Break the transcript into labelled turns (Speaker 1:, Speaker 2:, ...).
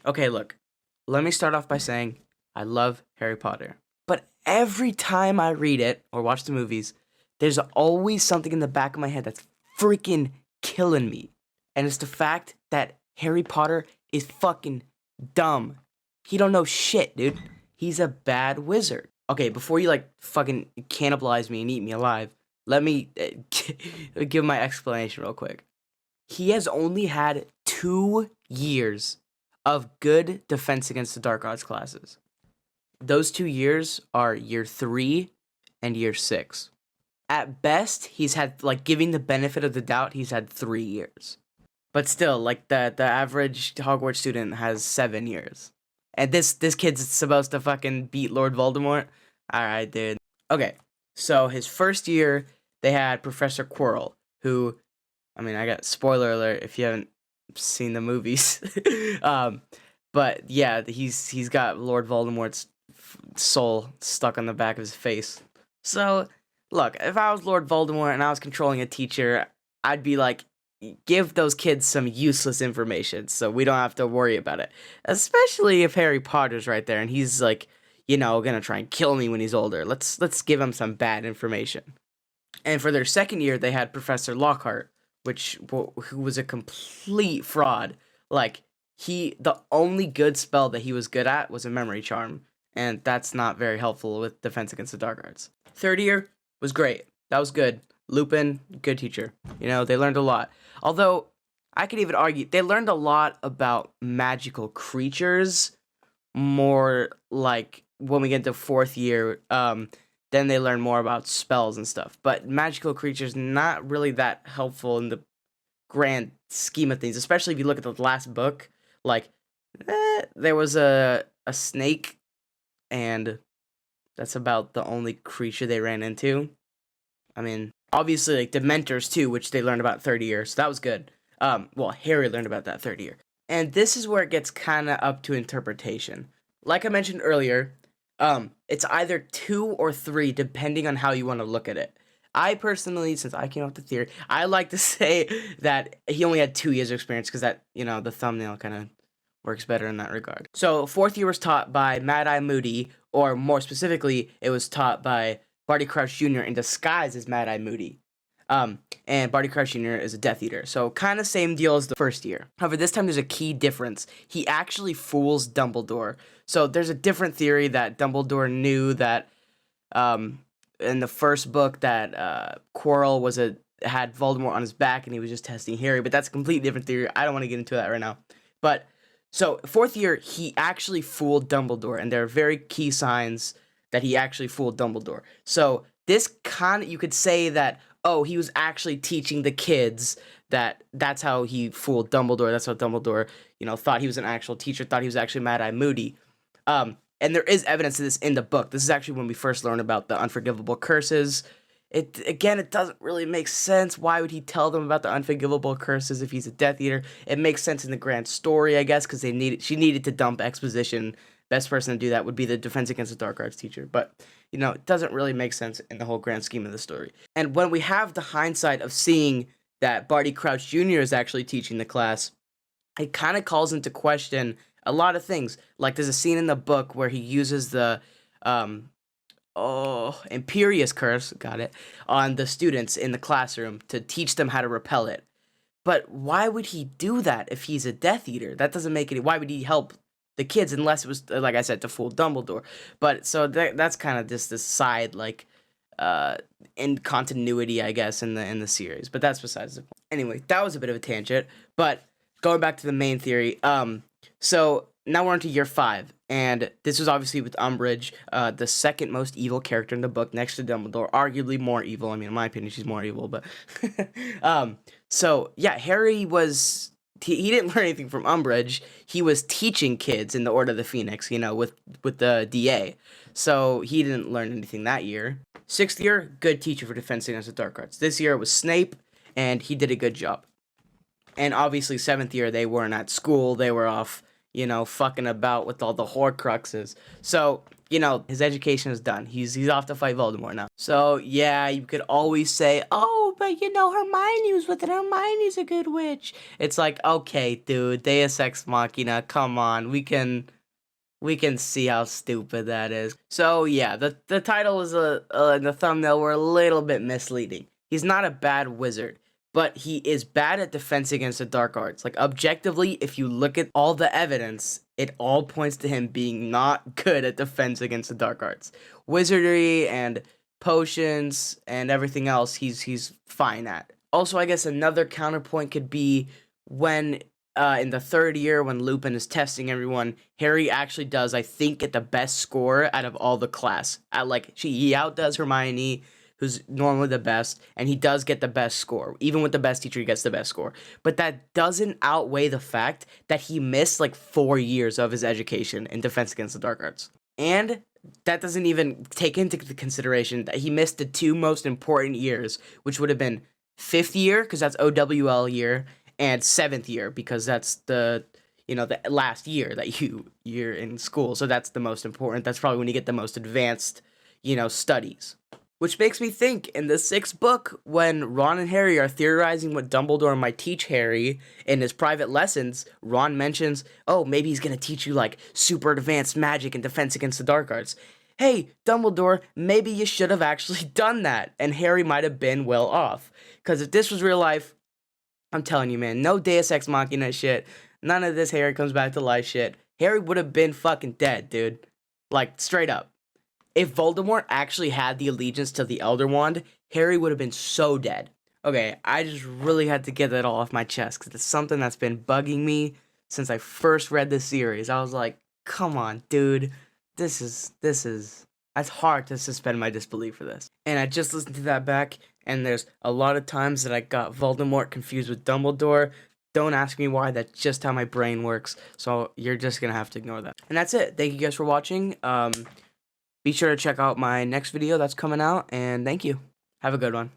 Speaker 1: Okay, look, let me start off by saying I love Harry Potter. But every time I read it or watch the movies, there's always something in the back of my head that's freaking killing me. And it's the fact that Harry Potter is fucking dumb. He don't know shit, dude. He's a bad wizard. Okay, before you like fucking cannibalize me and eat me alive, let me give my explanation real quick. He has only had 2 years of good Defense Against the Dark Arts classes. Those 2 years are year 3 and year 6. At best, he's had, like, giving the benefit of the doubt, he's had 3 years. But still, like, the average Hogwarts student has 7 years. And this kid's supposed to fucking beat Lord Voldemort? Alright, dude. Okay, so his first year, they had Professor Quirrell, who, I mean, I got spoiler alert if you haven't seen the movies. But yeah, he's got Lord Voldemort's soul stuck on the back of his face. So, look, if I was Lord Voldemort and I was controlling a teacher, I'd be like, give those kids some useless information so we don't have to worry about it. Especially if Harry Potter's right there and he's like, gonna try and kill me when he's older. Let's give him some bad information. And for their second year, they had Professor Lockhart, who was a complete fraud. Like, the only good spell that he was good at was a memory charm, and that's not very helpful with Defense Against the Dark Arts. Third year was great. That was good. Lupin, good teacher. They learned a lot. Although, I could even argue, they learned a lot about magical creatures, more like when we get to fourth year, then they learn more about spells and stuff. But magical creatures, not really that helpful in the grand scheme of things, especially if you look at the last book. Like, there was a snake, and that's about the only creature they ran into. I mean, obviously, like, Dementors, too, which they learned about third year, so that was good. Well, Harry learned about that third year. And this is where it gets kind of up to interpretation. Like I mentioned earlier, it's either 2 or 3, depending on how you want to look at it. I personally, since I came up with the theory, I like to say that he only had 2 years of experience because that, the thumbnail kind of works better in that regard. So, fourth year was taught by Mad-Eye Moody, or more specifically, it was taught by Barty Crouch Jr. in disguise as Mad-Eye Moody. And Barty Crouch Jr. is a Death Eater, so kind of same deal as the first year. However, this time there's a key difference. He actually fools Dumbledore. So there's a different theory that Dumbledore knew that, in the first book that Quirrell had Voldemort on his back and he was just testing Harry, but that's a completely different theory. I don't want to get into that right now. But so fourth year, he actually fooled Dumbledore, and there are very key signs that he actually fooled Dumbledore. So this you could say that, oh, he was actually teaching the kids that's how he fooled Dumbledore. That's how Dumbledore, thought he was an actual teacher, thought he was actually Mad-Eye Moody. And there is evidence of this in the book. This is actually when we first learn about the unforgivable curses. It doesn't really make sense. Why would he tell them about the unforgivable curses if he's a Death Eater? It makes sense in the grand story, I guess, because she needed to dump exposition. Best person to do that would be the Defense Against the Dark Arts teacher. But, it doesn't really make sense in the whole grand scheme of the story. And when we have the hindsight of seeing that Barty Crouch Jr. is actually teaching the class, it kind of calls into question a lot of things. Like, there's a scene in the book where he uses the Imperious Curse, got it, on the students in the classroom to teach them how to repel it. But why would he do that if he's a Death Eater? That doesn't make any... Why would he help the kids unless it was, like I said, to fool Dumbledore? But so that's kind of just this side, like, in continuity, I guess, in the series. But that's besides the point. Anyway, that was a bit of a tangent. But going back to the main theory, so now we're on to year 5, and this was obviously with Umbridge, the second most evil character in the book, next to Dumbledore, arguably more evil. I mean, in my opinion, she's more evil, but so yeah, Harry was... He didn't learn anything from Umbridge. He was teaching kids in the Order of the Phoenix, with the DA. So he didn't learn anything that year. 6th year, good teacher for Defense Against the Dark Arts. This year it was Snape, and he did a good job. And obviously 7th year, they weren't at school. They were off, fucking about with all the Horcruxes. So, his education is done. He's off to fight Voldemort now. So, yeah, you could always say, oh, but you know, Hermione was with it. Hermione's a good witch. It's like, okay, dude, Deus Ex Machina, come on. We can see how stupid that is. So yeah, the title is and the thumbnail were a little bit misleading. He's not a bad wizard, but he is bad at defense against the dark arts. Like, objectively, if you look at all the evidence, it all points to him being not good at defense against the dark arts. Wizardry and potions and everything else, he's fine at. Also, I guess another counterpoint could be when in the third year when Lupin is testing everyone, Harry actually does, I think, get the best score out of all the class. He outdoes Hermione, who's normally the best, and he does get the best score. Even with the best teacher, he gets the best score. But that doesn't outweigh the fact that he missed 4 years of his education in Defense Against the Dark Arts. And that doesn't even take into consideration that he missed the 2 most important years, which would have been 5th year, because that's OWL year, and 7th year, because that's the last year that you're in school. So that's the most important. That's probably when you get the most advanced, studies. Which makes me think, in the 6th book, when Ron and Harry are theorizing what Dumbledore might teach Harry in his private lessons, Ron mentions, oh, maybe he's going to teach you, super advanced magic and defense against the dark arts. Hey, Dumbledore, maybe you should have actually done that, and Harry might have been well off. Because if this was real life, I'm telling you, man, no Deus Ex Machina shit, none of this Harry comes back to life shit. Harry would have been fucking dead, dude. Straight up. If Voldemort actually had the allegiance to the Elder Wand, Harry would have been so dead. Okay, I just really had to get that all off my chest, because it's something that's been bugging me since I first read this series. I was like, come on, dude. It's hard to suspend my disbelief for this. And I just listened to that back, and there's a lot of times that I got Voldemort confused with Dumbledore. Don't ask me why, that's just how my brain works, so you're just gonna have to ignore that. And that's it. Thank you guys for watching. Be sure to check out my next video that's coming out, and thank you. Have a good one.